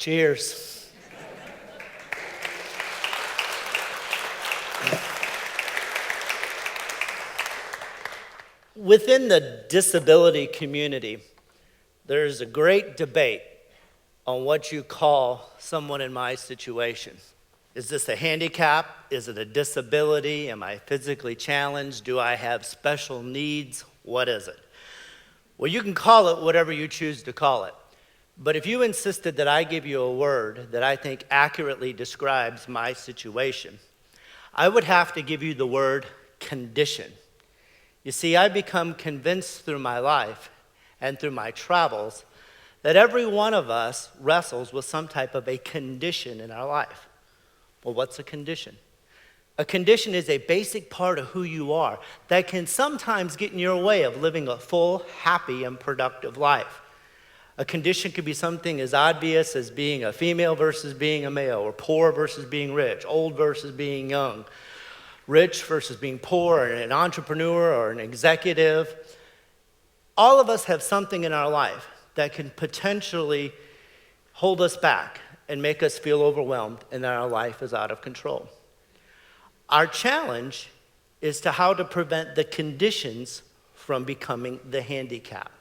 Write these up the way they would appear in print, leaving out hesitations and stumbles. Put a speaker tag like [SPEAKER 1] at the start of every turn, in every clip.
[SPEAKER 1] Cheers. Within the disability community, there's a great debate on what you call someone in my situation. Is this a handicap? Is it a disability? Am I physically challenged? Do I have special needs? What is it? Well, you can call it whatever you choose to call it. But if you insisted that I give you a word that I think accurately describes my situation, I would have to give you the word condition. You see, I've become convinced through my life and through my travels that every one of us wrestles with some type of a condition in our life. Well, what's a condition? A condition is a basic part of who you are that can sometimes get in your way of living a full, happy, and productive life. A condition could be something as obvious as being a female versus being a male, or poor versus being rich, old versus being young, rich versus being poor, or an entrepreneur or an executive. All of us have something in our life that can potentially hold us back and make us feel overwhelmed and that our life is out of control. Our challenge is to how to prevent the conditions from becoming the handicap.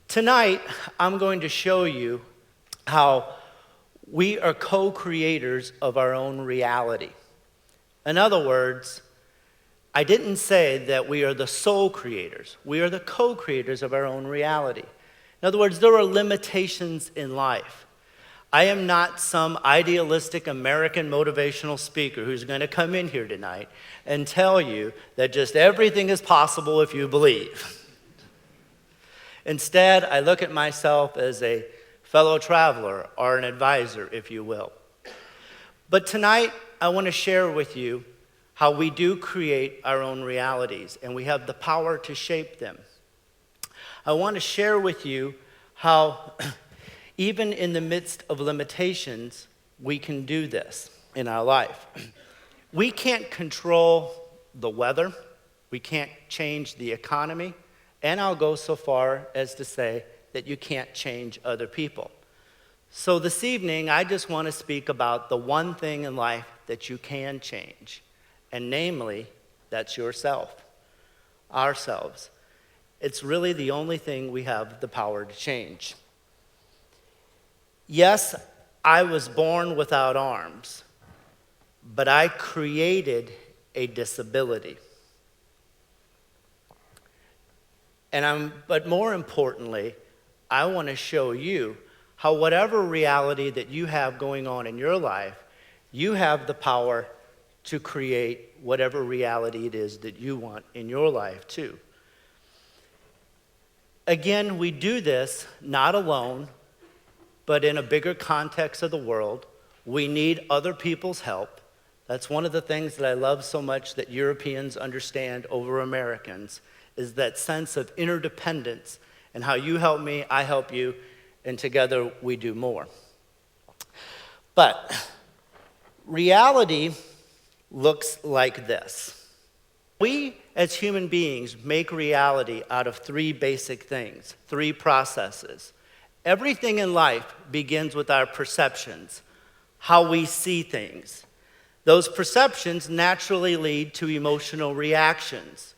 [SPEAKER 1] Tonight, I'm going to show you how we are co-creators of our own reality. In other words, I didn't say that we are the sole creators. We are the co-creators of our own reality. In other words, there are limitations in life. I am not some idealistic American motivational speaker who's going to come in here tonight and tell you that just everything is possible if you believe. Instead, I look at myself as a fellow traveler or an advisor, if you will. But tonight, I want to share with you how we do create our own realities, and we have the power to shape them. I want to share with you how, even in the midst of limitations, we can do this in our life. We can't control the weather. We can't change the economy. And I'll go so far as to say that you can't change other people. So this evening, I just want to speak about the one thing in life that you can change, and namely, that's yourself, ourselves. It's really the only thing we have the power to change. Yes, I was born without arms, but I created a disability. But more importantly, I want to show you how whatever reality that you have going on in your life, you have the power to create whatever reality it is that you want in your life too. Again, we do this not alone, but in a bigger context of the world. We need other people's help. That's one of the things that I love so much that Europeans understand over Americans, is that sense of interdependence, and how you help me, I help you, and together we do more. But reality looks like this. We, as human beings, make reality out of three basic things, three processes. Everything in life begins with our perceptions, how we see things. Those perceptions naturally lead to emotional reactions,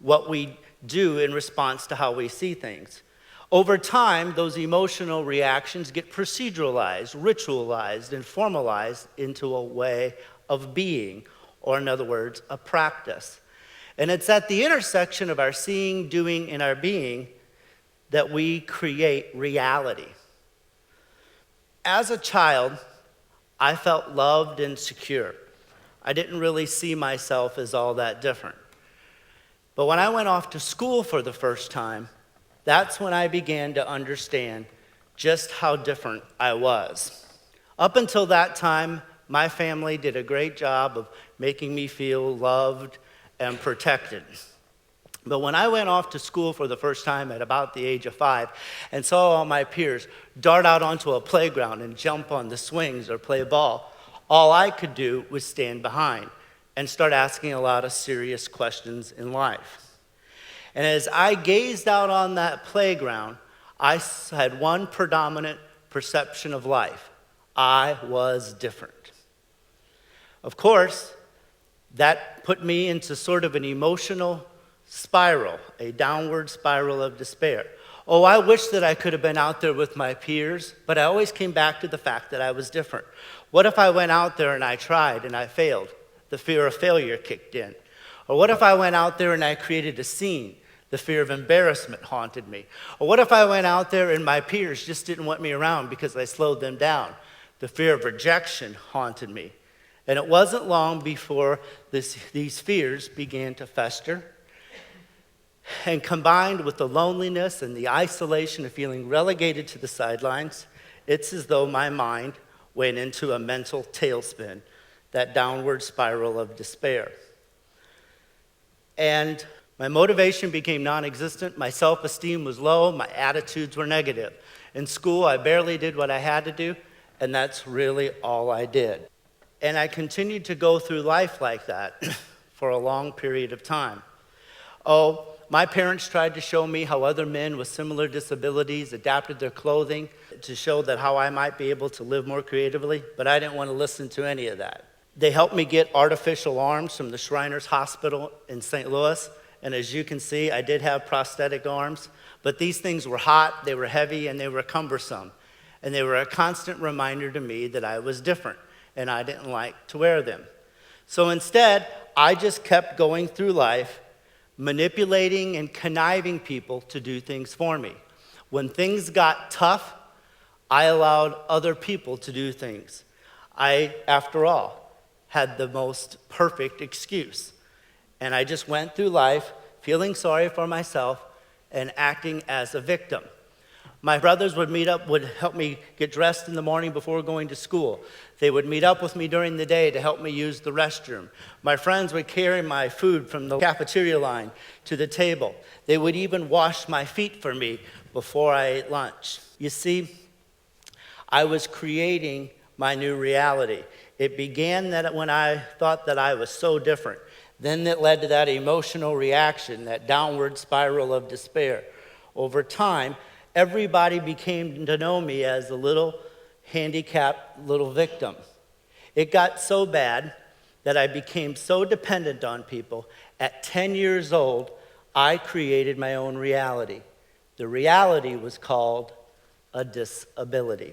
[SPEAKER 1] what we do in response to how we see things. Over time, those emotional reactions get proceduralized, ritualized, and formalized into a way of being, or in other words, a practice. And it's at the intersection of our seeing, doing, and our being that we create reality. As a child, I felt loved and secure. I didn't really see myself as all that different. But when I went off to school for the first time, that's when I began to understand just how different I was. Up until that time, my family did a great job of making me feel loved and protected. But when I went off to school for the first time at about the age of 5 and saw all my peers dart out onto a playground and jump on the swings or play ball, all I could do was stand behind and start asking a lot of serious questions in life. And as I gazed out on that playground, I had one predominant perception of life. I was different. Of course, that put me into sort of an emotional spiral, a downward spiral of despair. Oh, I wish that I could have been out there with my peers, but I always came back to the fact that I was different. What if I went out there and I tried and I failed? The fear of failure kicked in. Or what if I went out there and I created a scene? The fear of embarrassment haunted me. Or what if I went out there and my peers just didn't want me around because I slowed them down? The fear of rejection haunted me. And it wasn't long before these fears began to fester. And combined with the loneliness and the isolation of feeling relegated to the sidelines, it's as though my mind went into a mental tailspin, that downward spiral of despair. And my motivation became non-existent, my self-esteem was low, my attitudes were negative. In school, I barely did what I had to do, and that's really all I did. And I continued to go through life like that for a long period of time. Oh, my parents tried to show me how other men with similar disabilities adapted their clothing to show that how I might be able to live more creatively, but I didn't want to listen to any of that. They helped me get artificial arms from the Shriners Hospital in St. Louis, and as you can see, I did have prosthetic arms, but these things were hot, they were heavy, and they were cumbersome, and they were a constant reminder to me that I was different, and I didn't like to wear them. So instead, I just kept going through life, manipulating and conniving people to do things for me. When things got tough, I allowed other people to do things. I, after all, had the most perfect excuse. And I just went through life feeling sorry for myself and acting as a victim. My brothers would help me get dressed in the morning before going to school. They would meet up with me during the day to help me use the restroom. My friends would carry my food from the cafeteria line to the table. They would even wash my feet for me before I ate lunch. You see, I was creating my new reality. It began that when I thought that I was so different. Then it led to that emotional reaction, that downward spiral of despair. Over time, everybody became to know me as a little handicapped little victim. It got so bad that I became so dependent on people. At 10 years old, I created my own reality. The reality was called a disability.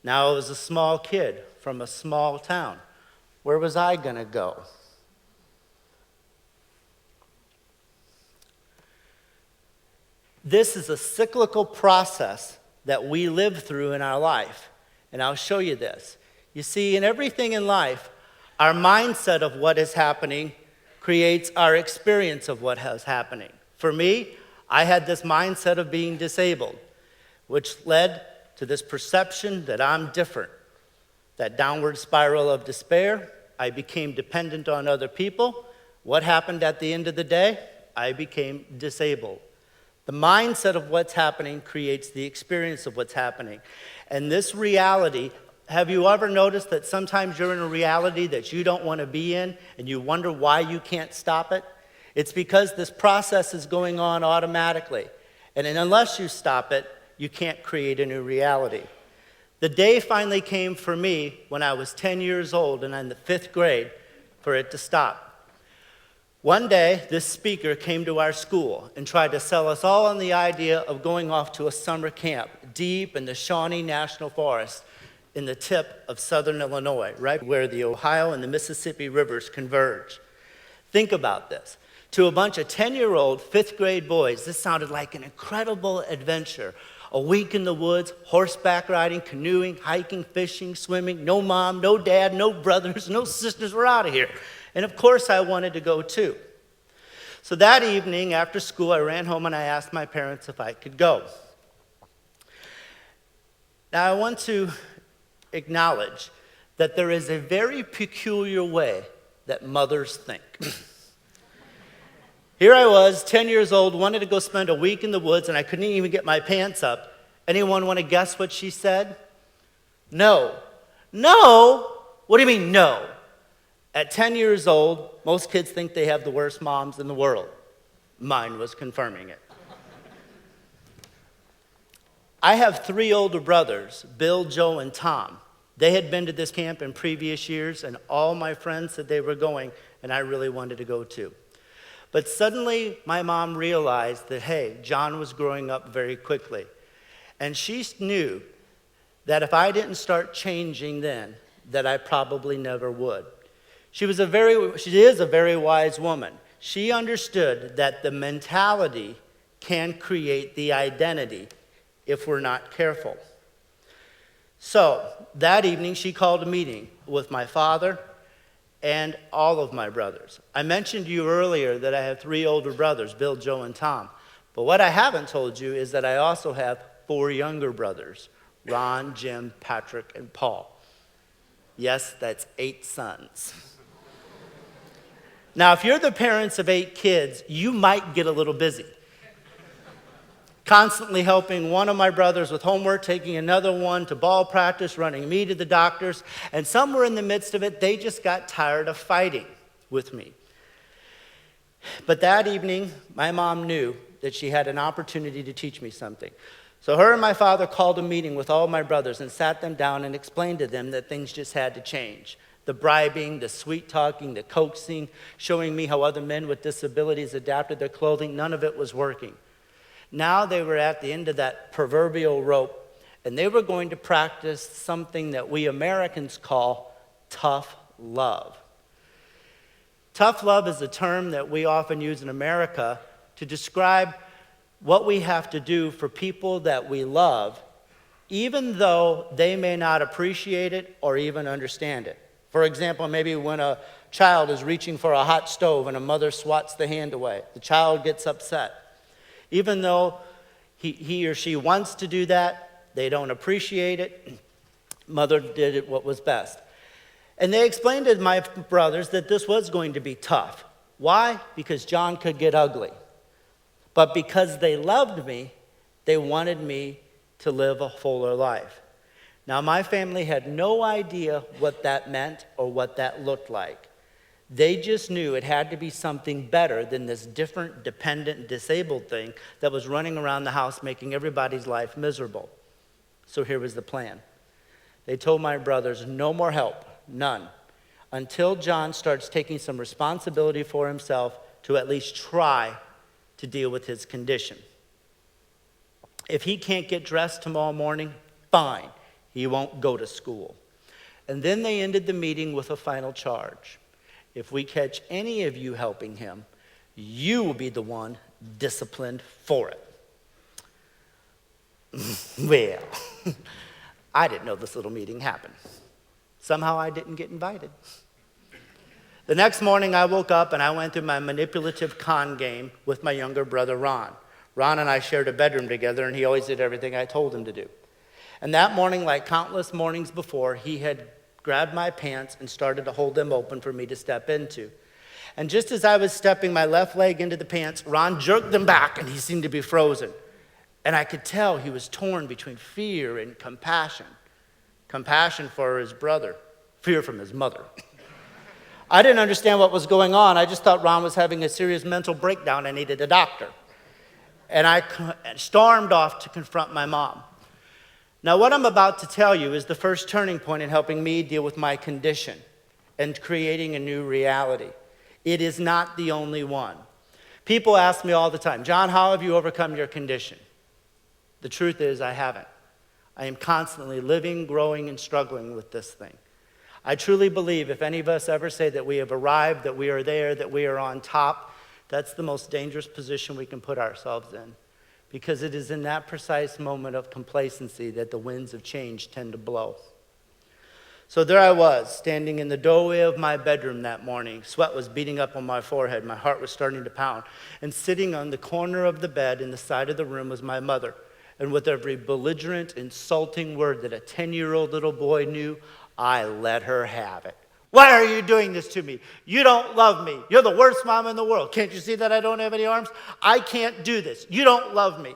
[SPEAKER 1] Now, I was a small kid from a small town. Where was I going to go? This is a cyclical process that we live through in our life. And I'll show you this. You see, in everything in life, our mindset of what is happening creates our experience of what is happening. For me, I had this mindset of being disabled, which led to this perception that I'm different. That downward spiral of despair, I became dependent on other people. What happened at the end of the day? I became disabled. The mindset of what's happening creates the experience of what's happening. And this reality, have you ever noticed that sometimes you're in a reality that you don't want to be in and you wonder why you can't stop it? It's because this process is going on automatically. And unless you stop it, you can't create a new reality. The day finally came for me when I was 10 years old and in the 5th grade for it to stop. One day, this speaker came to our school and tried to sell us all on the idea of going off to a summer camp deep in the Shawnee National Forest in the tip of southern Illinois, right where the Ohio and the Mississippi rivers converge. Think about this. To a bunch of 10-year-old 5th grade boys, this sounded like an incredible adventure. A week in the woods, horseback riding, canoeing, hiking, fishing, swimming, no mom, no dad, no brothers, no sisters, we're out of here. And of course I wanted to go too. So that evening after school, I ran home and I asked my parents if I could go. Now I want to acknowledge that there is a very peculiar way that mothers think. Here I was, 10 years old, wanted to go spend a week in the woods, and I couldn't even get my pants up. Anyone want to guess what she said? No. No? What do you mean, no? At 10 years old, most kids think they have the worst moms in the world. Mine was confirming it. I have 3 older brothers, Bill, Joe, and Tom. They had been to this camp in previous years, and all my friends said they were going, and I really wanted to go too. But suddenly, my mom realized that, hey, John was growing up very quickly. And she knew that if I didn't start changing then, that I probably never would. She is a very wise woman. She understood that the mentality can create the identity if we're not careful. So that evening, she called a meeting with my father and all of my brothers. I mentioned to you earlier that I have 3 older brothers, Bill, Joe, and Tom. But what I haven't told you is that I also have 4 younger brothers, Ron, Jim, Patrick, and Paul. Yes, that's 8 sons. Now, if you're the parents of 8 kids, you might get a little busy. Constantly helping one of my brothers with homework, taking another one to ball practice, running me to the doctors, and somewhere in the midst of it, they just got tired of fighting with me. But that evening, my mom knew that she had an opportunity to teach me something. So her and my father called a meeting with all my brothers and sat them down and explained to them that things just had to change. The bribing, the sweet talking, the coaxing, showing me how other men with disabilities adapted their clothing, none of it was working. Now they were at the end of that proverbial rope, and they were going to practice something that we Americans call tough love. Tough love is a term that we often use in America to describe what we have to do for people that we love, even though they may not appreciate it or even understand it. For example, maybe when a child is reaching for a hot stove and a mother swats the hand away, the child gets upset. Even though he or she wants to do that, they don't appreciate it. Mother did it what was best. And they explained to my brothers that this was going to be tough. Why? Because John could get ugly. But because they loved me, they wanted me to live a fuller life. Now, my family had no idea what that meant or what that looked like. They just knew it had to be something better than this different, dependent, disabled thing that was running around the house making everybody's life miserable. So here was the plan. They told my brothers, no more help, none, until John starts taking some responsibility for himself to at least try to deal with his condition. If he can't get dressed tomorrow morning, fine, he won't go to school. And then they ended the meeting with a final charge. If we catch any of you helping him, you will be the one disciplined for it. Well, I didn't know this little meeting happened. Somehow I didn't get invited. The next morning I woke up and I went through my manipulative con game with my younger brother Ron. Ron and I shared a bedroom together, and he always did everything I told him to do. And that morning, like countless mornings before, he had grabbed my pants and started to hold them open for me to step into. And just as I was stepping my left leg into the pants, Ron jerked them back and he seemed to be frozen. And I could tell he was torn between fear and compassion. Compassion for his brother, fear from his mother. I didn't understand what was going on. I just thought Ron was having a serious mental breakdown and needed a doctor. And I stormed off to confront my mom. Now, what I'm about to tell you is the first turning point in helping me deal with my condition and creating a new reality. It is not the only one. People ask me all the time, John, how have you overcome your condition? The truth is, I haven't. I am constantly living, growing, and struggling with this thing. I truly believe if any of us ever say that we have arrived, that we are there, that we are on top, that's the most dangerous position we can put ourselves in. Because it is in that precise moment of complacency that the winds of change tend to blow. So there I was, standing in the doorway of my bedroom that morning. Sweat was beating up on my forehead. My heart was starting to pound. And sitting on the corner of the bed in the side of the room was my mother. And with every belligerent, insulting word that a 10-year-old little boy knew, I let her have it. Why are you doing this to me? You don't love me. You're the worst mom in the world. Can't you see that I don't have any arms? I can't do this. You don't love me.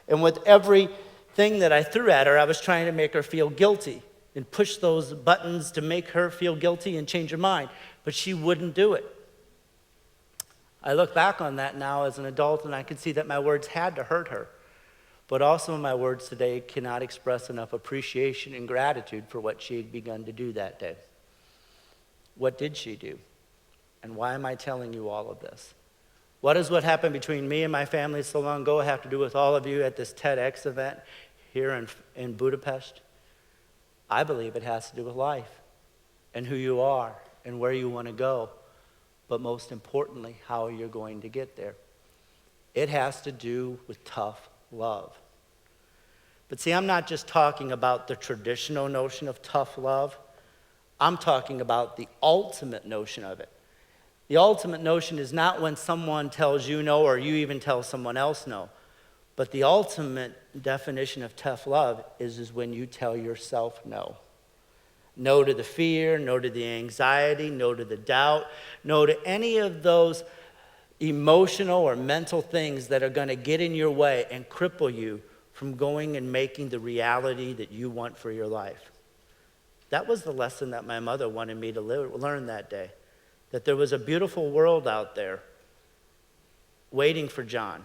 [SPEAKER 1] And with everything that I threw at her, I was trying to make her feel guilty and push those buttons to make her feel guilty and change her mind. But she wouldn't do it. I look back on that now as an adult, and I can see that my words had to hurt her. But also my words today cannot express enough appreciation and gratitude for what she had begun to do that day. What did she do? And why am I telling you all of this? What does what happened between me and my family so long ago have to do with all of you at this TEDx event here in Budapest? I believe it has to do with life and who you are and where you want to go, but most importantly, how you're going to get there. It has to do with tough love. But see, I'm not just talking about the traditional notion of tough love. I'm talking about the ultimate notion of it. The ultimate notion is not when someone tells you no or you even tell someone else no. But the ultimate definition of tough love is when you tell yourself no. No to the fear, no to the anxiety, no to the doubt, no to any of those emotional or mental things that are going to get in your way and cripple you from going and making the reality that you want for your life. That was the lesson that my mother wanted me to learn that day. That there was a beautiful world out there waiting for John.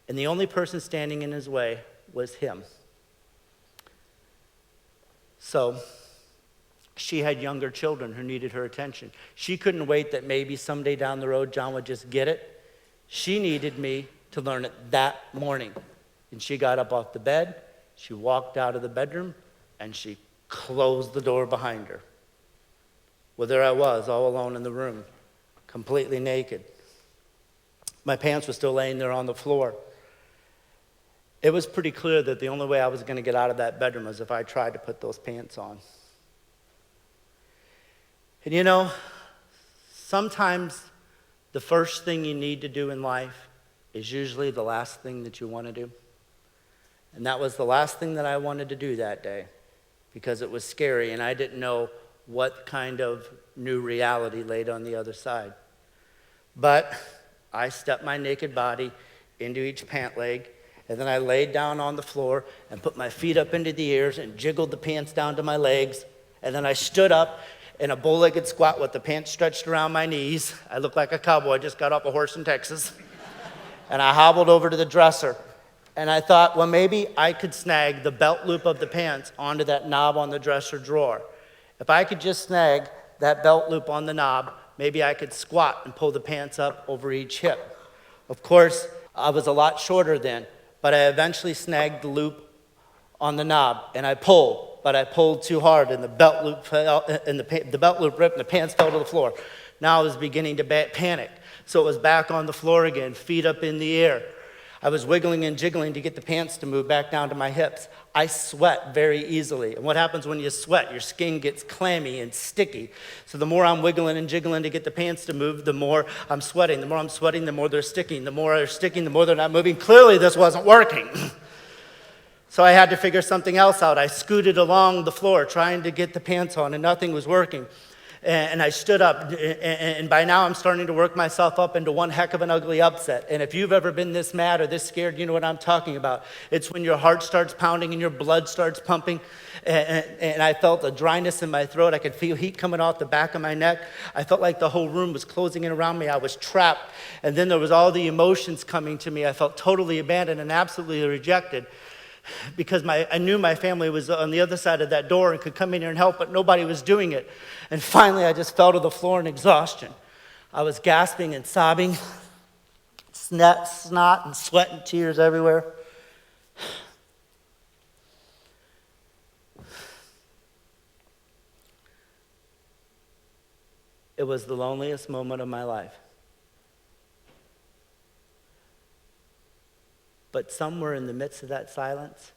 [SPEAKER 1] And the only person standing in his way was him. So she had younger children who needed her attention. She couldn't wait that maybe someday down the road John would just get it. She needed me to learn it that morning. And she got up off the bed, she walked out of the bedroom, and she closed the door behind her. Well, there I was, all alone in the room, completely naked. My pants were still laying there on the floor. It was pretty clear that the only way I was going to get out of that bedroom was if I tried to put those pants on. And you know, sometimes the first thing you need to do in life is usually the last thing that you want to do. And that was the last thing that I wanted to do that day because it was scary and I didn't know what kind of new reality laid on the other side. But I stepped my naked body into each pant leg, and then I laid down on the floor and put my feet up into the ears and jiggled the pants down to my legs, and then I stood up in a bow-legged squat with the pants stretched around my knees. I looked like a cowboy, I just got off a horse in Texas. And I hobbled over to the dresser, and I thought, well, maybe I could snag the belt loop of the pants onto that knob on the dresser drawer. If I could just snag that belt loop on the knob, maybe I could squat and pull the pants up over each hip. Of course, I was a lot shorter then, but I eventually snagged the loop on the knob, and I pulled, but I pulled too hard, and the belt loop fell, and the belt loop ripped, and the pants fell to the floor. Now I was beginning to panic, so it was back on the floor again, feet up in the air. I was wiggling and jiggling to get the pants to move back down to my hips. I sweat very easily. And what happens when you sweat? Your skin gets clammy and sticky. So the more I'm wiggling and jiggling to get the pants to move, the more I'm sweating. The more I'm sweating, the more they're sticking. The more they're sticking, the more they're not moving. Clearly, this wasn't working. So I had to figure something else out. I scooted along the floor trying to get the pants on, and nothing was working. And I stood up, and by now I'm starting to work myself up into one heck of an ugly upset. And if you've ever been this mad or this scared, you know what I'm talking about. It's when your heart starts pounding and your blood starts pumping. And I felt a dryness in my throat. I could feel heat coming off the back of my neck. I felt like the whole room was closing in around me. I was trapped. And then there was all the emotions coming to me. I felt totally abandoned and absolutely rejected. Because I knew my family was on the other side of that door and could come in here and help, but nobody was doing it. And finally, I just fell to the floor in exhaustion. I was gasping and sobbing, snot and sweat and tears everywhere. It was the loneliest moment of my life. But somewhere in the midst of that silence,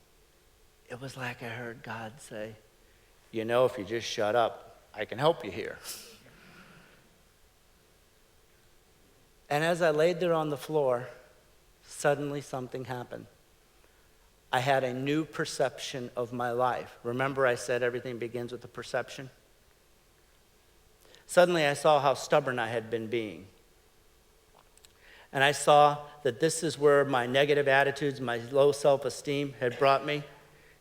[SPEAKER 1] it was like I heard God say, you know, if you just shut up, I can help you here. And as I laid there on the floor, suddenly something happened. I had a new perception of my life. Remember I said everything begins with a perception? Suddenly I saw how stubborn I had been being. And I saw that this is where my negative attitudes, my low self-esteem had brought me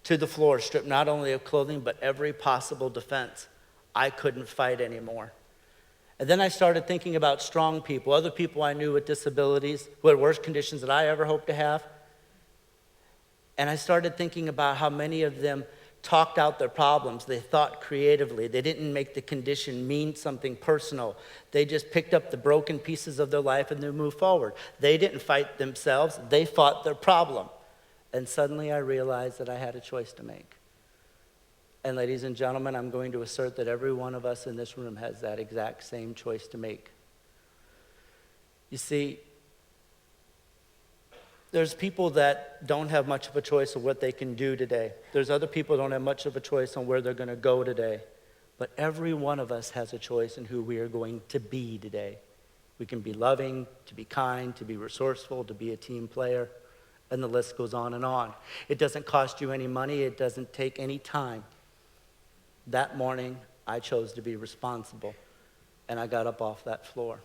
[SPEAKER 1] to the floor, stripped not only of clothing, but every possible defense. I couldn't fight anymore. And then I started thinking about strong people, other people I knew with disabilities, who had worse conditions than I ever hoped to have. And I started thinking about how many of them talked out their problems. They thought creatively. They didn't make the condition mean something personal. They just picked up the broken pieces of their life and they moved forward. They didn't fight themselves. They fought their problem. And suddenly I realized that I had a choice to make. And ladies and gentlemen, I'm going to assert that every one of us in this room has that exact same choice to make. You see, there's people that don't have much of a choice of what they can do today. There's other people who don't have much of a choice on where they're going to go today. But every one of us has a choice in who we are going to be today. We can be loving, to be kind, to be resourceful, to be a team player, and the list goes on and on. It doesn't cost you any money. It doesn't take any time. That morning, I chose to be responsible, and I got up off that floor.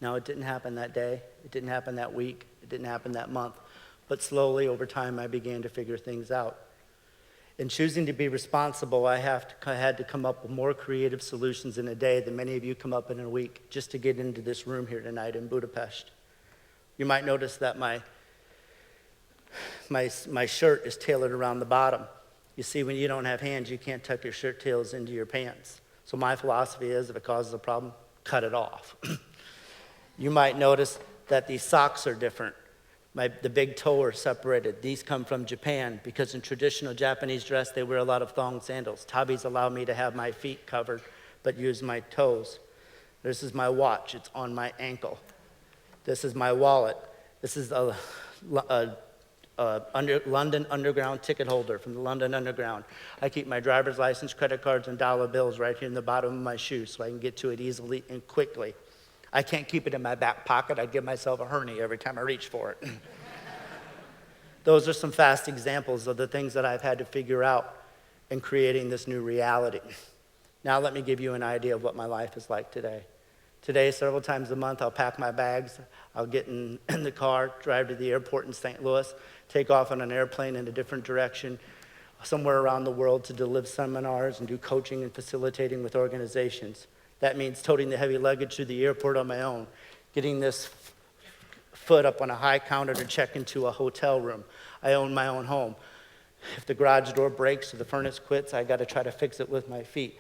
[SPEAKER 1] Now, it didn't happen that day. It didn't happen that week. It didn't happen that month. But slowly, over time, I began to figure things out. In choosing to be responsible, I had to come up with more creative solutions in a day than many of you come up in a week just to get into this room here tonight in Budapest. You might notice that my shirt is tailored around the bottom. You see, when you don't have hands, you can't tuck your shirt tails into your pants. So my philosophy is, if it causes a problem, cut it off. You might notice that these socks are different. The big toe are separated. These come from Japan because in traditional Japanese dress, they wear a lot of thong sandals. Tabis allow me to have my feet covered, but use my toes. This is my watch. It's on my ankle. This is my wallet. This is a London Underground ticket holder from the London Underground. I keep my driver's license, credit cards, and dollar bills right here in the bottom of my shoe so I can get to it easily and quickly. I can't keep it in my back pocket. I'd give myself a hernia every time I reach for it. Those are some fast examples of the things that I've had to figure out in creating this new reality. Now let me give you an idea of what my life is like today. Today, several times a month, I'll pack my bags. I'll get in the car, drive to the airport in St. Louis, take off on an airplane in a different direction, somewhere around the world to deliver seminars and do coaching and facilitating with organizations. That means toting the heavy luggage to the airport on my own, getting this foot up on a high counter to check into a hotel room. I own my own home. If the garage door breaks or the furnace quits, I got to try to fix it with my feet.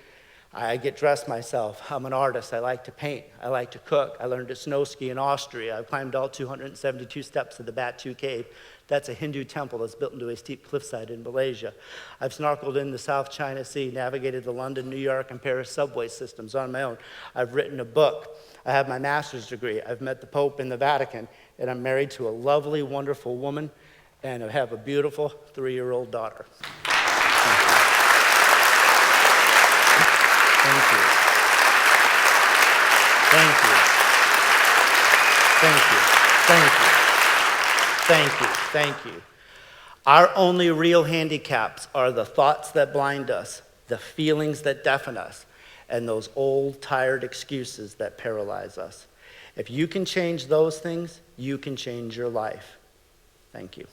[SPEAKER 1] I get dressed myself. I'm an artist. I like to paint. I like to cook. I learned to snow ski in Austria. I've climbed all 272 steps of the Batu Cave. That's a Hindu temple that's built into a steep cliffside in Malaysia. I've snorkeled in the South China Sea, navigated the London, New York, and Paris subway systems on my own. I've written a book. I have my master's degree. I've met the Pope in the Vatican, and I'm married to a lovely, wonderful woman, and I have a beautiful 3-year-old daughter. Thank you. Thank you. Thank you. Thank you. Thank you. Thank you. Our only real handicaps are the thoughts that blind us, the feelings that deafen us, and those old, tired excuses that paralyze us. If you can change those things, you can change your life. Thank you.